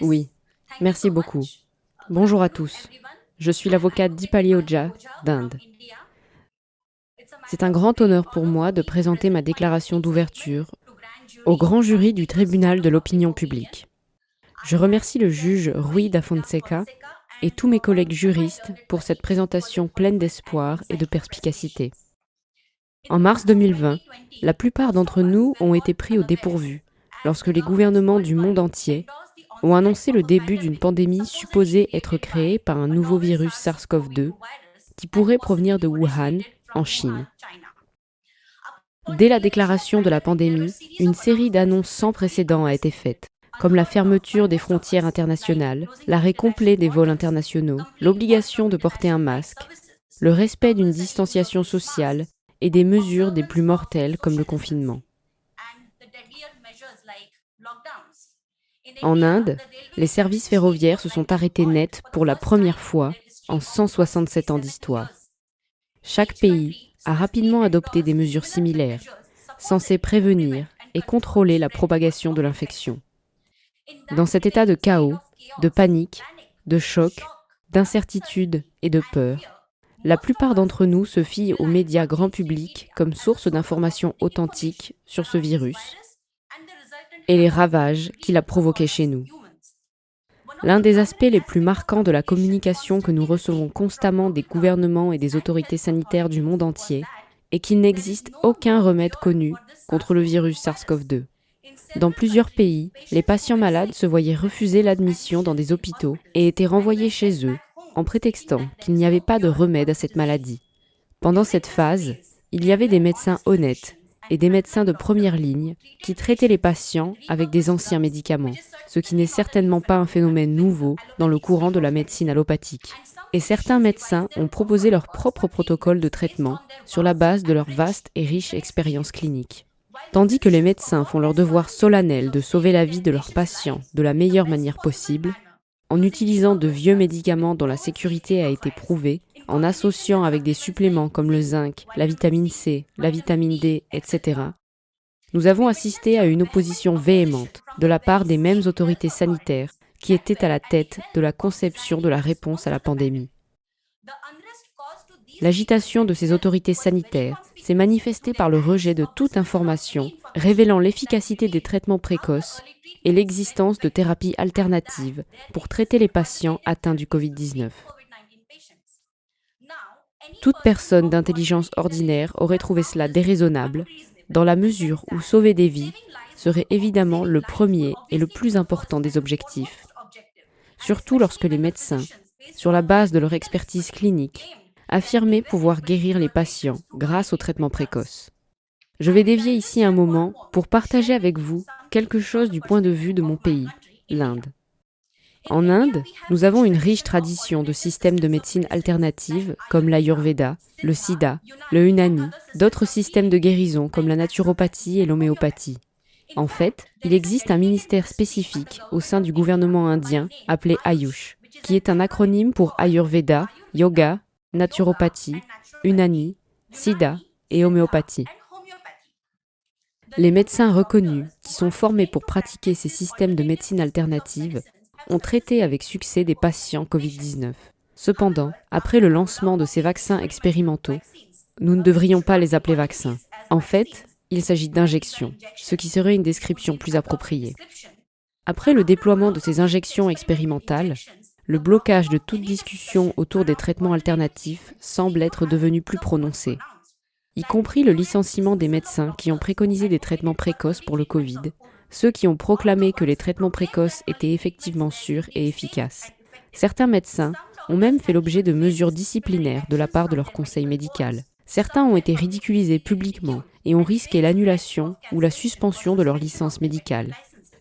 Oui, merci beaucoup. Bonjour à tous. Je suis l'avocate Deepali Ojha d'Inde. C'est un grand honneur pour moi de présenter ma déclaration d'ouverture au grand jury du tribunal de l'opinion publique. Je remercie le juge Rui da Fonseca et tous mes collègues juristes pour cette présentation pleine d'espoir et de perspicacité. En mars 2020, la plupart d'entre nous ont été pris au dépourvu lorsque les gouvernements du monde entier ont annoncé le début d'une pandémie supposée être créée par un nouveau virus SARS-CoV-2 qui pourrait provenir de Wuhan, en Chine. Dès la déclaration de la pandémie, une série d'annonces sans précédent a été faite, comme la fermeture des frontières internationales, l'arrêt complet des vols internationaux, l'obligation de porter un masque, le respect d'une distanciation sociale et des mesures des plus mortelles comme le confinement. En Inde, les services ferroviaires se sont arrêtés net pour la première fois en 167 ans d'histoire. Chaque pays a rapidement adopté des mesures similaires, censées prévenir et contrôler la propagation de l'infection. Dans cet état de chaos, de panique, de choc, d'incertitude et de peur, la plupart d'entre nous se fient aux médias grand public comme source d'informations authentiques sur ce virus et les ravages qu'il a provoqués chez nous. L'un des aspects les plus marquants de la communication que nous recevons constamment des gouvernements et des autorités sanitaires du monde entier est qu'il n'existe aucun remède connu contre le virus SARS-CoV-2. Dans plusieurs pays, les patients malades se voyaient refuser l'admission dans des hôpitaux et étaient renvoyés chez eux en prétextant qu'il n'y avait pas de remède à cette maladie. Pendant cette phase, il y avait des médecins honnêtes et des médecins de première ligne qui traitaient les patients avec des anciens médicaments, ce qui n'est certainement pas un phénomène nouveau dans le courant de la médecine allopathique. Et certains médecins ont proposé leur propre protocole de traitement sur la base de leur vaste et riche expérience clinique. Tandis que les médecins font leur devoir solennel de sauver la vie de leurs patients de la meilleure manière possible, en utilisant de vieux médicaments dont la sécurité a été prouvée, en associant avec des suppléments comme le zinc, la vitamine C, la vitamine D, etc., nous avons assisté à une opposition véhémente de la part des mêmes autorités sanitaires qui étaient à la tête de la conception de la réponse à la pandémie. L'agitation de ces autorités sanitaires s'est manifestée par le rejet de toute information révélant l'efficacité des traitements précoces et l'existence de thérapies alternatives pour traiter les patients atteints du Covid-19. Toute personne d'intelligence ordinaire aurait trouvé cela déraisonnable, dans la mesure où sauver des vies serait évidemment le premier et le plus important des objectifs, surtout lorsque les médecins, sur la base de leur expertise clinique, affirmaient pouvoir guérir les patients grâce au traitement précoce. Je vais dévier ici un moment pour partager avec vous quelque chose du point de vue de mon pays, l'Inde. En Inde, nous avons une riche tradition de systèmes de médecine alternative comme l'Ayurveda, le Siddha, le Unani, d'autres systèmes de guérison comme la naturopathie et l'homéopathie. En fait, il existe un ministère spécifique au sein du gouvernement indien appelé Ayush, qui est un acronyme pour Ayurveda, Yoga, naturopathie, Unani, Siddha et homéopathie. Les médecins reconnus, qui sont formés pour pratiquer ces systèmes de médecine alternative, ont traité avec succès des patients Covid-19. Cependant, après le lancement de ces vaccins expérimentaux, nous ne devrions pas les appeler vaccins. En fait, il s'agit d'injections, ce qui serait une description plus appropriée. Après le déploiement de ces injections expérimentales, le blocage de toute discussion autour des traitements alternatifs semble être devenu plus prononcé, y compris le licenciement des médecins qui ont préconisé des traitements précoces pour le Covid, ceux qui ont proclamé que les traitements précoces étaient effectivement sûrs et efficaces. Certains médecins ont même fait l'objet de mesures disciplinaires de la part de leur conseil médical. Certains ont été ridiculisés publiquement et ont risqué l'annulation ou la suspension de leur licence médicale.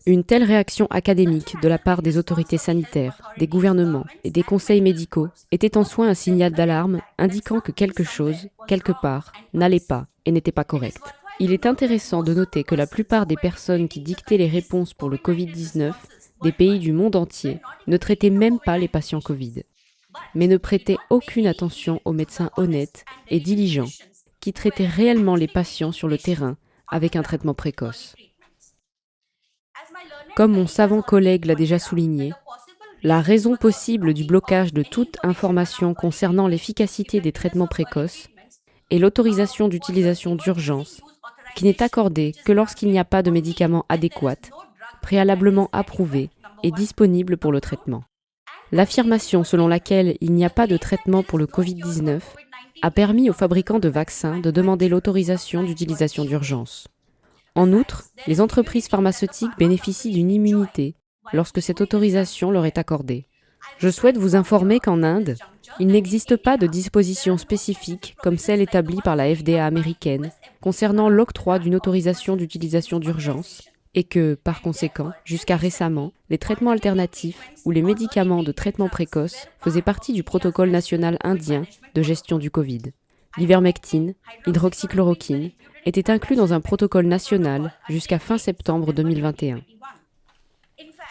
Une telle réaction académique de la part des autorités sanitaires, des gouvernements et des conseils médicaux était en soi un signal d'alarme indiquant que quelque chose, quelque part, n'allait pas et n'était pas correct. Il est intéressant de noter que la plupart des personnes qui dictaient les réponses pour le Covid-19 des pays du monde entier ne traitaient même pas les patients Covid, mais ne prêtaient aucune attention aux médecins honnêtes et diligents qui traitaient réellement les patients sur le terrain avec un traitement précoce. Comme mon savant collègue l'a déjà souligné, la raison possible du blocage de toute information concernant l'efficacité des traitements précoces est l'autorisation d'utilisation d'urgence, qui n'est accordée que lorsqu'il n'y a pas de médicament adéquat, préalablement approuvé et disponible pour le traitement. L'affirmation selon laquelle il n'y a pas de traitement pour le Covid-19 a permis aux fabricants de vaccins de demander l'autorisation d'utilisation d'urgence. En outre, les entreprises pharmaceutiques bénéficient d'une immunité lorsque cette autorisation leur est accordée. Je souhaite vous informer qu'en Inde, il n'existe pas de disposition spécifique comme celle établie par la FDA américaine concernant l'octroi d'une autorisation d'utilisation d'urgence et que, par conséquent, jusqu'à récemment, les traitements alternatifs ou les médicaments de traitement précoce faisaient partie du protocole national indien de gestion du Covid. L'ivermectine, l'hydroxychloroquine, étaient inclus dans un protocole national jusqu'à fin septembre 2021.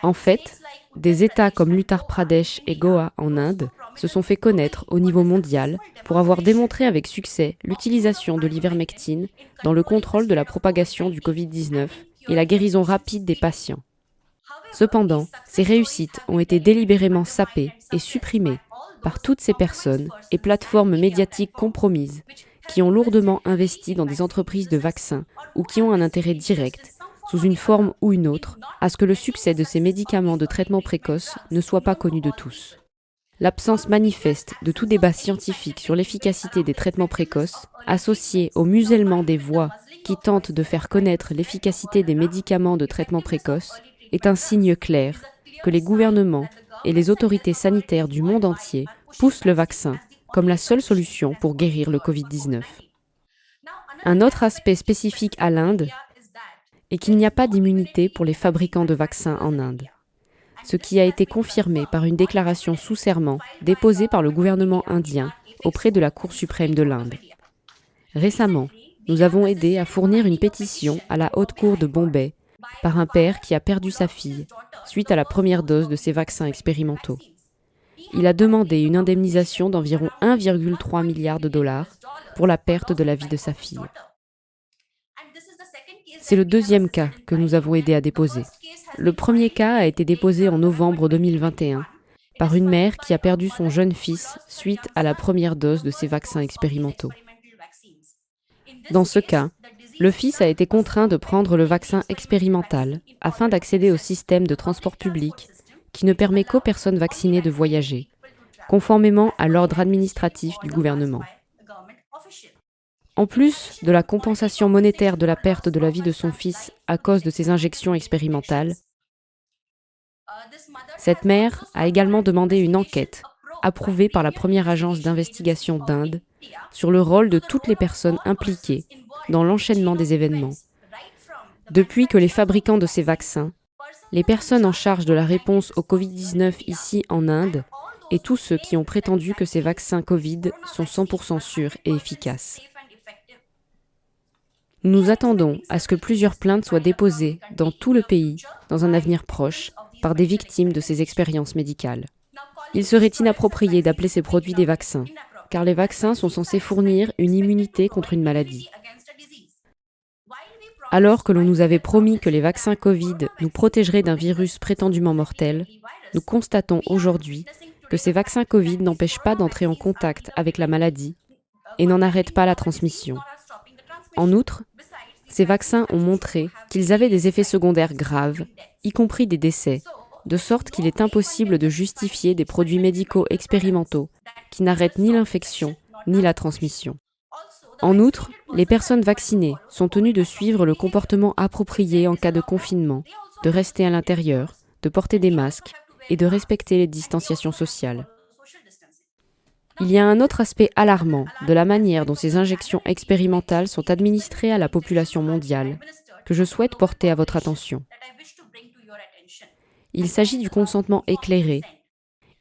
En fait, des États comme l'Uttar Pradesh et Goa en Inde se sont fait connaître au niveau mondial pour avoir démontré avec succès l'utilisation de l'ivermectine dans le contrôle de la propagation du Covid-19 et la guérison rapide des patients. Cependant, ces réussites ont été délibérément sapées et supprimées par toutes ces personnes et plateformes médiatiques compromises qui ont lourdement investi dans des entreprises de vaccins ou qui ont un intérêt direct, sous une forme ou une autre, à ce que le succès de ces médicaments de traitement précoce ne soit pas connu de tous. L'absence manifeste de tout débat scientifique sur l'efficacité des traitements précoces, associée au musellement des voix qui tentent de faire connaître l'efficacité des médicaments de traitement précoce, est un signe clair que les gouvernements et les autorités sanitaires du monde entier poussent le vaccin comme la seule solution pour guérir le Covid-19. Un autre aspect spécifique à l'Inde est qu'il n'y a pas d'immunité pour les fabricants de vaccins en Inde, ce qui a été confirmé par une déclaration sous serment déposée par le gouvernement indien auprès de la Cour suprême de l'Inde. Récemment, nous avons aidé à fournir une pétition à la Haute Cour de Bombay par un père qui a perdu sa fille suite à la première dose de ses vaccins expérimentaux. Il a demandé une indemnisation d'environ 1,3 milliard de dollars pour la perte de la vie de sa fille. C'est le deuxième cas que nous avons aidé à déposer. Le premier cas a été déposé en novembre 2021 par une mère qui a perdu son jeune fils suite à la première dose de ses vaccins expérimentaux. Dans ce cas, le fils a été contraint de prendre le vaccin expérimental afin d'accéder au système de transport public qui ne permet qu'aux personnes vaccinées de voyager, conformément à l'ordre administratif du gouvernement. En plus de la compensation monétaire de la perte de la vie de son fils à cause de ces injections expérimentales, cette mère a également demandé une enquête, approuvée par la première agence d'investigation d'Inde, sur le rôle de toutes les personnes impliquées dans l'enchaînement des événements. Depuis que les fabricants de ces vaccins, les personnes en charge de la réponse au Covid-19 ici en Inde, et tous ceux qui ont prétendu que ces vaccins Covid sont 100% sûrs et efficaces. Nous nous attendons à ce que plusieurs plaintes soient déposées dans tout le pays, dans un avenir proche, par des victimes de ces expériences médicales. Il serait inapproprié d'appeler ces produits des vaccins, car les vaccins sont censés fournir une immunité contre une maladie. Alors que l'on nous avait promis que les vaccins Covid nous protégeraient d'un virus prétendument mortel, nous constatons aujourd'hui que ces vaccins Covid n'empêchent pas d'entrer en contact avec la maladie et n'en arrêtent pas la transmission. En outre, ces vaccins ont montré qu'ils avaient des effets secondaires graves, y compris des décès, de sorte qu'il est impossible de justifier des produits médicaux expérimentaux qui n'arrêtent ni l'infection ni la transmission. En outre, les personnes vaccinées sont tenues de suivre le comportement approprié en cas de confinement, de rester à l'intérieur, de porter des masques et de respecter les distanciations sociales. Il y a un autre aspect alarmant de la manière dont ces injections expérimentales sont administrées à la population mondiale que je souhaite porter à votre attention. Il s'agit du consentement éclairé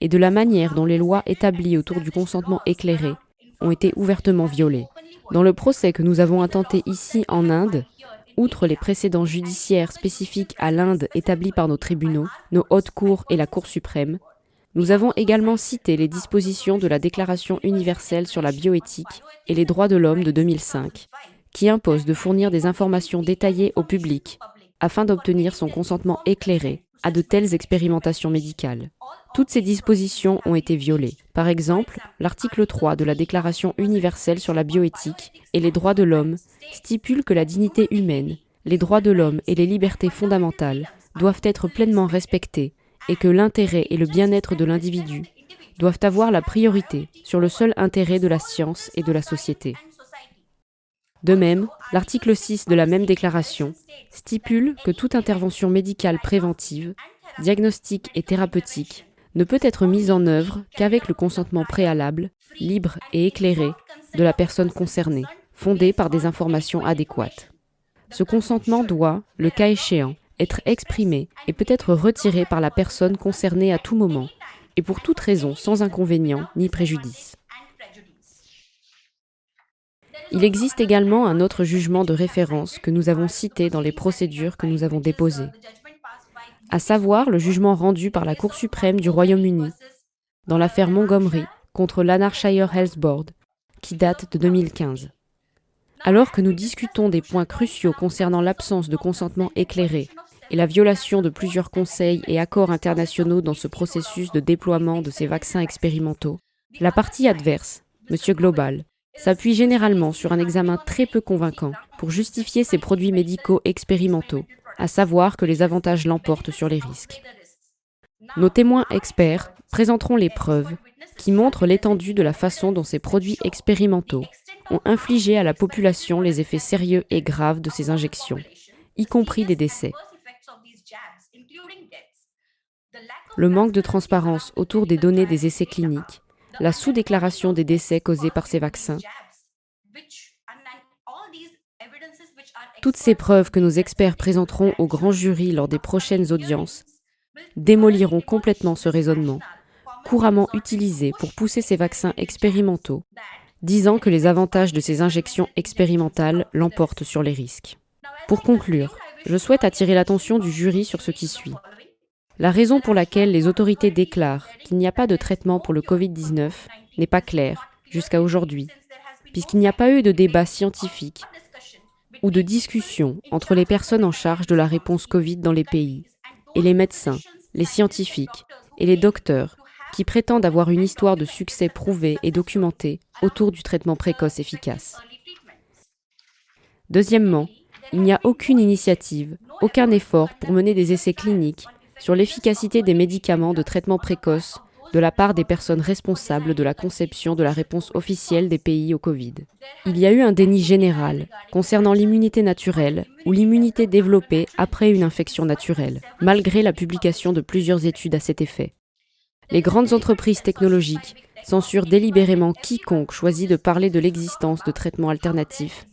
et de la manière dont les lois établies autour du consentement éclairé ont été ouvertement violées. Dans le procès que nous avons intenté ici en Inde, outre les précédents judiciaires spécifiques à l'Inde établis par nos tribunaux, nos hautes cours et la Cour suprême, nous avons également cité les dispositions de la Déclaration universelle sur la bioéthique et les droits de l'homme de 2005, qui imposent de fournir des informations détaillées au public afin d'obtenir son consentement éclairé à de telles expérimentations médicales. Toutes ces dispositions ont été violées. Par exemple, l'article 3 de la Déclaration universelle sur la bioéthique et les droits de l'homme stipule que la dignité humaine, les droits de l'homme et les libertés fondamentales doivent être pleinement respectés et que l'intérêt et le bien-être de l'individu doivent avoir la priorité sur le seul intérêt de la science et de la société. De même, l'article 6 de la même déclaration stipule que toute intervention médicale préventive, diagnostique et thérapeutique ne peut être mise en œuvre qu'avec le consentement préalable, libre et éclairé de la personne concernée, fondé par des informations adéquates. Ce consentement doit, le cas échéant, être exprimé et peut être retiré par la personne concernée à tout moment et pour toute raison sans inconvénient ni préjudice. Il existe également un autre jugement de référence que nous avons cité dans les procédures que nous avons déposées, à savoir le jugement rendu par la Cour suprême du Royaume-Uni dans l'affaire Montgomery contre Lanarkshire Health Board, qui date de 2015. Alors que nous discutons des points cruciaux concernant l'absence de consentement éclairé et la violation de plusieurs conseils et accords internationaux dans ce processus de déploiement de ces vaccins expérimentaux, la partie adverse, M. Global, s'appuie généralement sur un examen très peu convaincant pour justifier ces produits médicaux expérimentaux, à savoir que les avantages l'emportent sur les risques. Nos témoins experts présenteront les preuves qui montrent l'étendue de la façon dont ces produits expérimentaux ont infligé à la population les effets sérieux et graves de ces injections, y compris des décès. Le manque de transparence autour des données des essais cliniques, la sous-déclaration des décès causés par ces vaccins. Toutes ces preuves que nos experts présenteront au grand jury lors des prochaines audiences démoliront complètement ce raisonnement, couramment utilisé pour pousser ces vaccins expérimentaux, disant que les avantages de ces injections expérimentales l'emportent sur les risques. Pour conclure, je souhaite attirer l'attention du jury sur ce qui suit. La raison pour laquelle les autorités déclarent qu'il n'y a pas de traitement pour le Covid-19 n'est pas claire jusqu'à aujourd'hui, puisqu'il n'y a pas eu de débat scientifique ou de discussion entre les personnes en charge de la réponse Covid dans les pays et les médecins, les scientifiques et les docteurs qui prétendent avoir une histoire de succès prouvée et documentée autour du traitement précoce efficace. Deuxièmement, il n'y a aucune initiative, aucun effort pour mener des essais cliniques sur l'efficacité des médicaments de traitement précoce de la part des personnes responsables de la conception de la réponse officielle des pays au Covid. Il y a eu un déni général concernant l'immunité naturelle ou l'immunité développée après une infection naturelle, malgré la publication de plusieurs études à cet effet. Les grandes entreprises technologiques censurent délibérément quiconque choisit de parler de l'existence de traitements alternatifs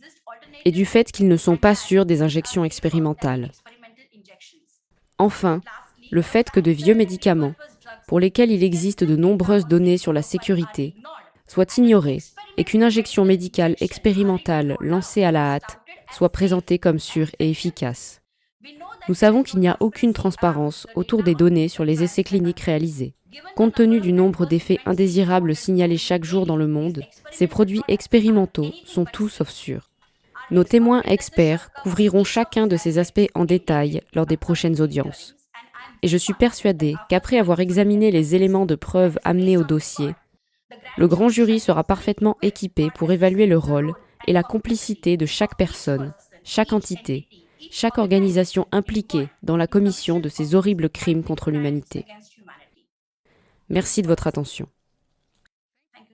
et du fait qu'ils ne sont pas sûrs des injections expérimentales. Enfin, le fait que de vieux médicaments, pour lesquels il existe de nombreuses données sur la sécurité, soient ignorés et qu'une injection médicale expérimentale lancée à la hâte soit présentée comme sûre et efficace. Nous savons qu'il n'y a aucune transparence autour des données sur les essais cliniques réalisés. Compte tenu du nombre d'effets indésirables signalés chaque jour dans le monde, ces produits expérimentaux sont tout sauf sûrs. Nos témoins experts couvriront chacun de ces aspects en détail lors des prochaines audiences. Et je suis persuadée qu'après avoir examiné les éléments de preuve amenés au dossier, le grand jury sera parfaitement équipé pour évaluer le rôle et la complicité de chaque personne, chaque entité, chaque organisation impliquée dans la commission de ces horribles crimes contre l'humanité. Merci de votre attention.